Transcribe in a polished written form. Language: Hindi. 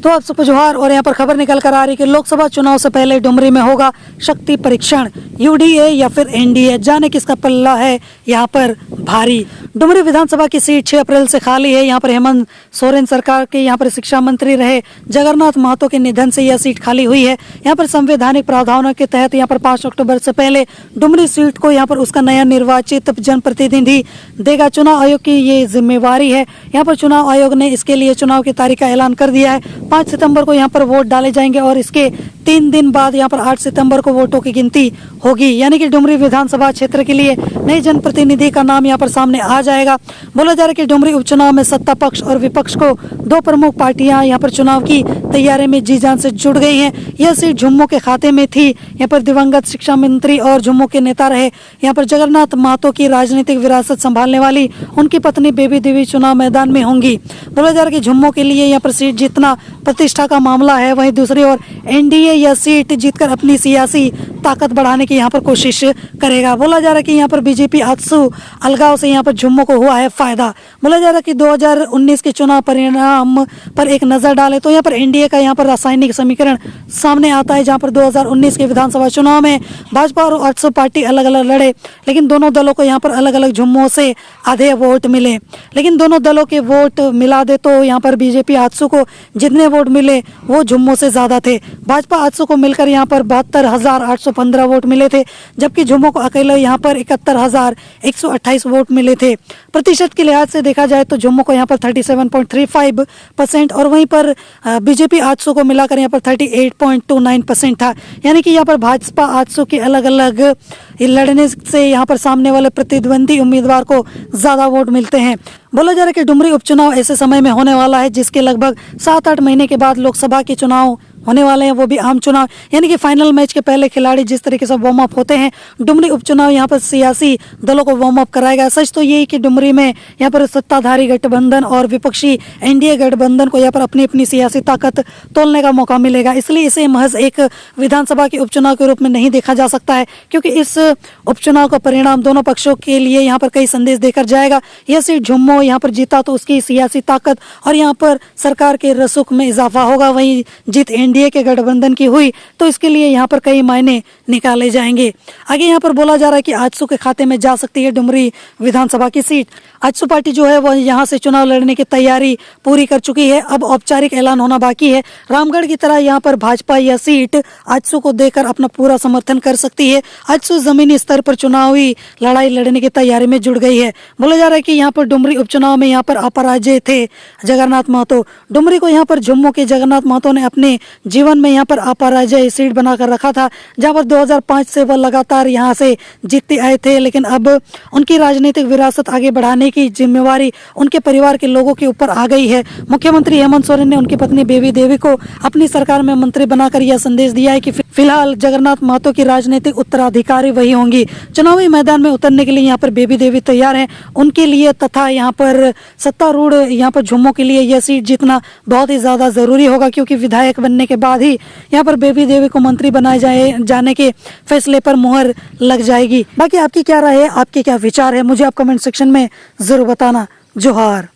तो आप सबको जोहार। और यहाँ पर खबर निकल कर आ रही कि लोकसभा चुनाव से पहले डुमरी में होगा शक्ति परीक्षण, यूडीए या फिर एनडीए, जाने किसका पल्ला है यहाँ पर भारी। डुमरी विधानसभा की सीट 6 अप्रैल से खाली है। यहाँ पर हेमंत सोरेन सरकार के यहाँ पर शिक्षा मंत्री रहे जगन्नाथ महतो के निधन से यह सीट खाली हुई है। यहाँ पर संवैधानिक प्रावधानों के तहत यहाँ पर 5 अक्टूबर से पहले डुमरी सीट को यहाँ पर उसका नया निर्वाचित जनप्रतिनिधि देगा। चुनाव आयोग की ये जिम्मेवारी है। यहाँ पर चुनाव आयोग ने इसके लिए चुनाव की तारीख का ऐलान कर दिया है। 5 सितंबर को यहाँ पर वोट डाले जाएंगे और इसके 3 दिन बाद यहाँ पर 8 सितंबर को वोटों की गिनती होगी। यानी कि डुमरी विधानसभा क्षेत्र के लिए नए जनप्रतिनिधि का नाम यहाँ पर सामने आ जाएगा। बोला जा रहा है कि डुमरी उपचुनाव में सत्ता पक्ष और विपक्ष को 2 प्रमुख पार्टियां यहाँ पर चुनाव की तैयारी में जी जान से जुट गई हैं। यह सीट झुम्मो के खाते में थी। यहाँ पर दिवंगत शिक्षा मंत्री और झुम्मो के नेता रहे यहाँ पर जगन्नाथ महतो की राजनीतिक विरासत संभालने वाली उनकी पत्नी बेबी देवी चुनाव मैदान में होंगी। बोला जा रहा है कि झुम्मो के लिए यहाँ पर सीट जीतना प्रतिष्ठा का मामला है। वहीं दूसरी ओर एनडीए यह सीट जीतकर अपनी सियासी ताकत बढ़ाने की यहाँ पर कोशिश करेगा। बोला जा रहा है कि यहाँ पर बीजेपी आजसू अलगाव से यहाँ पर झुम्मो को हुआ है फायदा। बोला जा रहा है कि 2019 के चुनाव परिणाम पर एक नजर डाले तो यहाँ पर एनडीए का यहाँ पर रासायनिक समीकरण सामने आता है, जहाँ पर 2019 के विधानसभा चुनाव में भाजपा और आजसू पार्टी अलग अलग लड़े, लेकिन दोनों दलों को यहाँ पर अलग अलग झुम्मो से आधे वोट मिले। लेकिन दोनों दलों के वोट मिला दे तो यहाँ पर बीजेपी आजसू को जितने वोट मिले वो झुम्मो से ज्यादा थे। भाजपा आजसू को मिलकर यहाँ पर 72,815 वोट मिले थे, जबकि झुम्मो को अकेले यहाँ पर 71,128 वोट मिले थे। प्रतिशत के लिहाज से देखा जाए तो झुम्मो को यहाँ पर 37.35% और वहीं पर बीजेपी आजसू को मिलाकर यहाँ पर 38.29% था। यानी कि यहाँ पर भाजपा आजसू के अलग अलग लड़ने से यहाँ पर सामने वाले प्रतिद्वंदी उम्मीदवार को ज्यादा वोट मिलते हैं। बोला जा रहा है कि डुमरी उपचुनाव ऐसे समय में होने वाला है जिसके लगभग 7-8 महीने के बाद लोकसभा के चुनाव होने वाले हैं, वो भी आम चुनाव। यानी कि फाइनल मैच के पहले खिलाड़ी जिस तरीके से वार्म अप होते हैं, डुमरी उपचुनाव यहाँ पर सियासी दलों को वार्म अप कराएगा। सच तो यही कि डुमरी में यहाँ पर सत्ताधारी गठबंधन और विपक्षी एनडीए गठबंधन को यहाँ पर अपनी अपनी सियासी ताकत तोलने का मौका मिलेगा। इसलिए इसे महज एक विधानसभा के उपचुनाव के रूप में नहीं देखा जा सकता है, क्योंकि इस उपचुनाव का परिणाम दोनों पक्षों के लिए यहाँ पर कई संदेश देकर जाएगा। यह सीट झुम्मो यहाँ पर जीता तो उसकी सियासी ताकत और यहाँ पर सरकार के रसूख में इजाफा होगा। वहीं जीत एनडीए के गठबंधन की हुई तो इसके लिए यहाँ पर कई मायने निकाले जाएंगे। आगे यहाँ पर बोला जा रहा है कि आजसू के खाते में जा सकती है डुमरी विधानसभा की सीट। आजसू पार्टी जो है वह यहाँ से चुनाव लड़ने की तैयारी पूरी कर चुकी है। अब औपचारिक ऐलान होना बाकी है। रामगढ़ की तरह यहाँ पर भाजपा यह सीट आजसू को देकर अपना पूरा समर्थन कर सकती है। आजसू जमीनी स्तर पर चुनावी लड़ाई लड़ने की तैयारी में जुड़ गई है। बोला जा रहा है कि यहाँ पर डुमरी उपचुनाव में यहाँ पर अपराजय थे जगन्नाथ महतो। डुमरी को यहाँ पर झुम्मो के जगन्नाथ महतो ने अपने जीवन में यहाँ पर अपराजय सीट बनाकर रखा था, जहाँ पर 2005 से वह लगातार यहाँ से जीतते आए थे। लेकिन अब उनकी राजनीतिक विरासत आगे बढ़ाने की जिम्मेवारी उनके परिवार के लोगों के ऊपर आ गई है। मुख्यमंत्री हेमंत सोरेन ने उनकी पत्नी बेबी देवी को अपनी सरकार में मंत्री बनाकर यह संदेश दिया है कि फिलहाल जगन्नाथ महतो की राजनीतिक उत्तराधिकारी वही होंगी। चुनावी मैदान में उतरने के लिए यहाँ पर बेबी देवी तैयार हैं। उनके लिए तथा यहाँ पर सत्तारूढ़ यहाँ पर झुम्मो के लिए यह सीट जीतना बहुत ही ज्यादा जरूरी होगा, क्योंकि विधायक बनने के बाद ही यहाँ पर बेबी देवी को मंत्री बनाए जाने के फैसले पर मुहर लग जाएगी। बाकी आपकी क्या राय है, आपके क्या विचार है, मुझे आप कमेंट सेक्शन में जरूर बताना। जोहार।